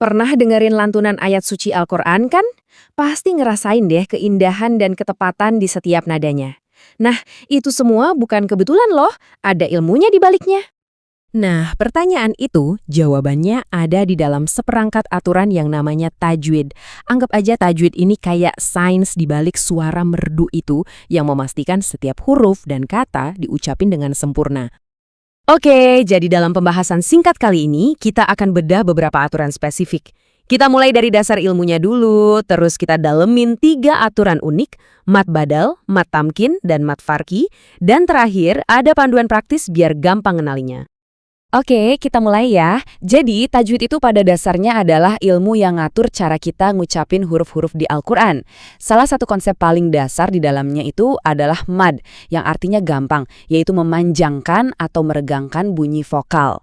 Pernah dengerin lantunan ayat suci Al-Quran kan? Pasti ngerasain deh keindahan dan ketepatan di setiap nadanya. Nah, itu semua bukan kebetulan loh, ada ilmunya di baliknya. Nah, pertanyaan itu jawabannya ada di dalam seperangkat aturan yang namanya tajwid. Anggap aja tajwid ini kayak sains di balik suara merdu itu yang memastikan setiap huruf dan kata diucapin dengan sempurna. Oke, jadi dalam pembahasan singkat kali ini, kita akan bedah beberapa aturan spesifik. Kita mulai dari dasar ilmunya dulu, terus kita dalemin 3 aturan unik, mat badal, mat tamkin, dan mat farki, dan terakhir ada panduan praktis biar gampang ngenalinya. Oke, kita mulai ya. Jadi, tajwid itu pada dasarnya adalah ilmu yang ngatur cara kita ngucapin huruf-huruf di Al-Quran. Salah satu konsep paling dasar di dalamnya itu adalah mad, yang artinya gampang, yaitu memanjangkan atau meregangkan bunyi vokal.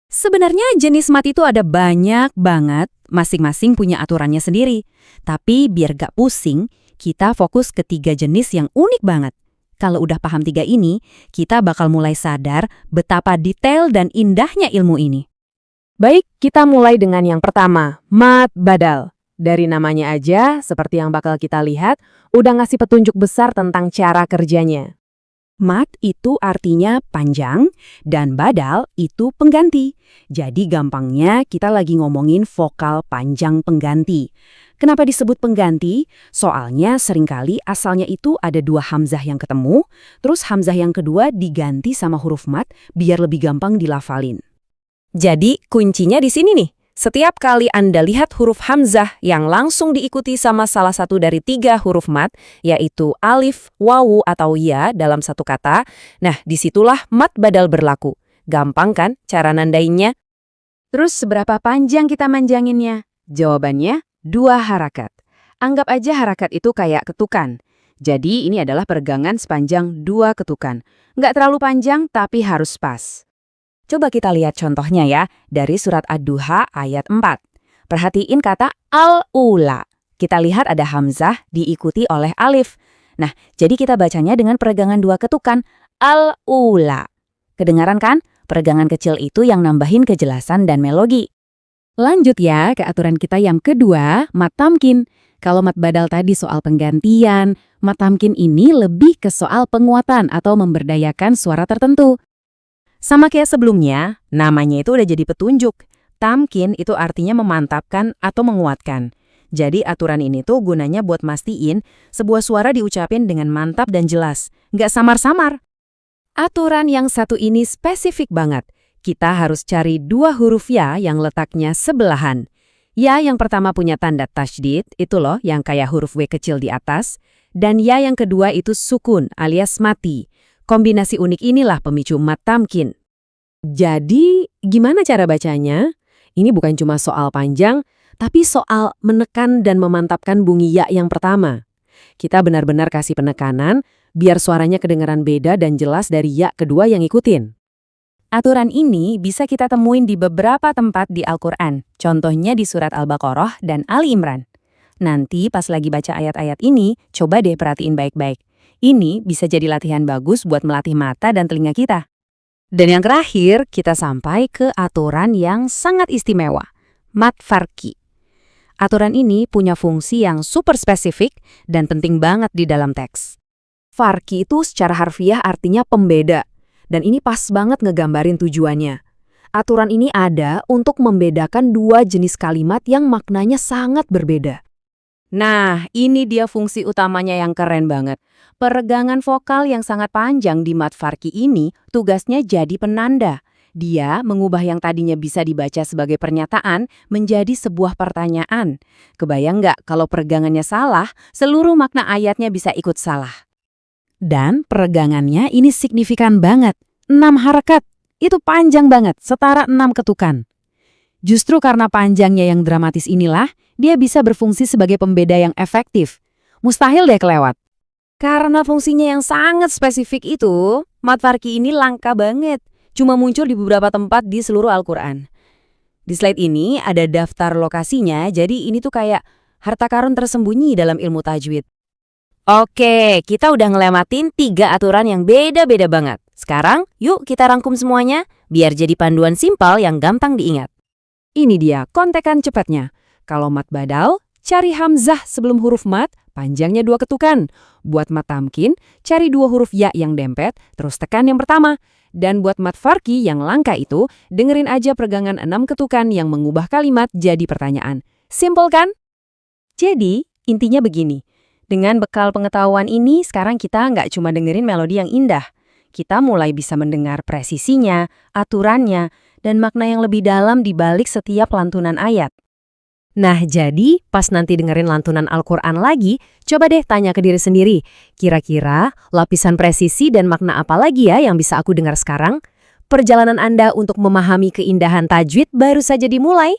Sebenarnya jenis mad itu ada banyak banget, masing-masing punya aturannya sendiri. Tapi biar gak pusing, kita fokus ke 3 jenis yang unik banget. Kalau udah paham 3 ini, kita bakal mulai sadar betapa detail dan indahnya ilmu ini. Baik, kita mulai dengan yang pertama, mat badal. Dari namanya aja, seperti yang bakal kita lihat, udah ngasih petunjuk besar tentang cara kerjanya. Mat itu artinya panjang, dan badal itu pengganti. Jadi gampangnya kita lagi ngomongin vokal panjang pengganti. Kenapa disebut pengganti? Soalnya seringkali asalnya itu ada 2 hamzah yang ketemu, terus hamzah yang kedua diganti sama huruf mat biar lebih gampang dilafalin. Jadi kuncinya di sini nih. Setiap kali Anda lihat huruf hamzah yang langsung diikuti sama salah satu dari 3 huruf mat, yaitu alif, wawu, atau ya dalam satu kata, nah disitulah mat badal berlaku. Gampang kan cara nandainnya? Terus seberapa panjang kita manjanginnya? Jawabannya 2 harakat. Anggap aja harakat itu kayak ketukan. Jadi ini adalah peregangan sepanjang 2 ketukan. Nggak terlalu panjang tapi harus pas. Coba kita lihat contohnya ya, dari surat Ad-Duha ayat 4. Perhatiin kata al-ula. Kita lihat ada hamzah diikuti oleh alif. Nah, jadi kita bacanya dengan peregangan 2 ketukan, al-ula. Kedengaran kan? Peregangan kecil itu yang nambahin kejelasan dan melodi. Lanjut ya ke aturan kita yang kedua, mat tamkin. Kalau mat badal tadi soal penggantian, mat tamkin ini lebih ke soal penguatan atau memberdayakan suara tertentu. Sama kayak sebelumnya, namanya itu udah jadi petunjuk. Tamkin itu artinya memantapkan atau menguatkan. Jadi aturan ini tuh gunanya buat mastiin sebuah suara diucapin dengan mantap dan jelas, nggak samar-samar. Aturan yang satu ini spesifik banget. Kita harus cari 2 huruf ya yang letaknya sebelahan. Ya yang pertama punya tanda tasydid, itu loh yang kayak huruf W kecil di atas. Dan ya yang kedua itu sukun alias mati. Kombinasi unik inilah pemicu mat tamkin. Jadi, gimana cara bacanya? Ini bukan cuma soal panjang, tapi soal menekan dan memantapkan bunyi ya yang pertama. Kita benar-benar kasih penekanan, biar suaranya kedengaran beda dan jelas dari ya kedua yang ikutin. Aturan ini bisa kita temuin di beberapa tempat di Al-Quran, contohnya di surat Al-Baqarah dan Ali Imran. Nanti pas lagi baca ayat-ayat ini, coba deh perhatiin baik-baik. Ini bisa jadi latihan bagus buat melatih mata dan telinga kita. Dan yang terakhir, kita sampai ke aturan yang sangat istimewa, mat farki. Aturan ini punya fungsi yang super spesifik dan penting banget di dalam teks. Farki itu secara harfiah artinya pembeda. Dan ini pas banget ngegambarin tujuannya. Aturan ini ada untuk membedakan 2 jenis kalimat yang maknanya sangat berbeda. Nah, ini dia fungsi utamanya yang keren banget. Peregangan vokal yang sangat panjang di mat farki ini tugasnya jadi penanda. Dia mengubah yang tadinya bisa dibaca sebagai pernyataan menjadi sebuah pertanyaan. Kebayang nggak kalau peregangannya salah, seluruh makna ayatnya bisa ikut salah. Dan peregangannya ini signifikan banget. 6 harakat. Itu panjang banget, setara 6 ketukan. Justru karena panjangnya yang dramatis inilah, dia bisa berfungsi sebagai pembeda yang efektif. Mustahil deh kelewat. Karena fungsinya yang sangat spesifik itu, mat farki ini langka banget. Cuma muncul di beberapa tempat di seluruh Al-Quran. Di slide ini ada daftar lokasinya, jadi ini tuh kayak harta karun tersembunyi dalam ilmu tajwid. Oke, kita udah ngelematin 3 aturan yang beda-beda banget. Sekarang, yuk kita rangkum semuanya, biar jadi panduan simpel yang gampang diingat. Ini dia kontekan cepatnya. Kalau mat badal, cari hamzah sebelum huruf mat, panjangnya 2 ketukan. Buat mat tamkin, cari 2 huruf ya yang dempet, terus tekan yang pertama. Dan buat mat farki yang langka itu, dengerin aja peregangan 6 ketukan yang mengubah kalimat jadi pertanyaan. Simpel kan? Jadi, intinya begini. Dengan bekal pengetahuan ini, sekarang kita nggak cuma dengerin melodi yang indah. Kita mulai bisa mendengar presisinya, aturannya, dan makna yang lebih dalam di balik setiap lantunan ayat. Nah, jadi pas nanti dengerin lantunan Al-Quran lagi, coba deh tanya ke diri sendiri, kira-kira lapisan presisi dan makna apa lagi ya yang bisa aku dengar sekarang? Perjalanan Anda untuk memahami keindahan tajwid baru saja dimulai.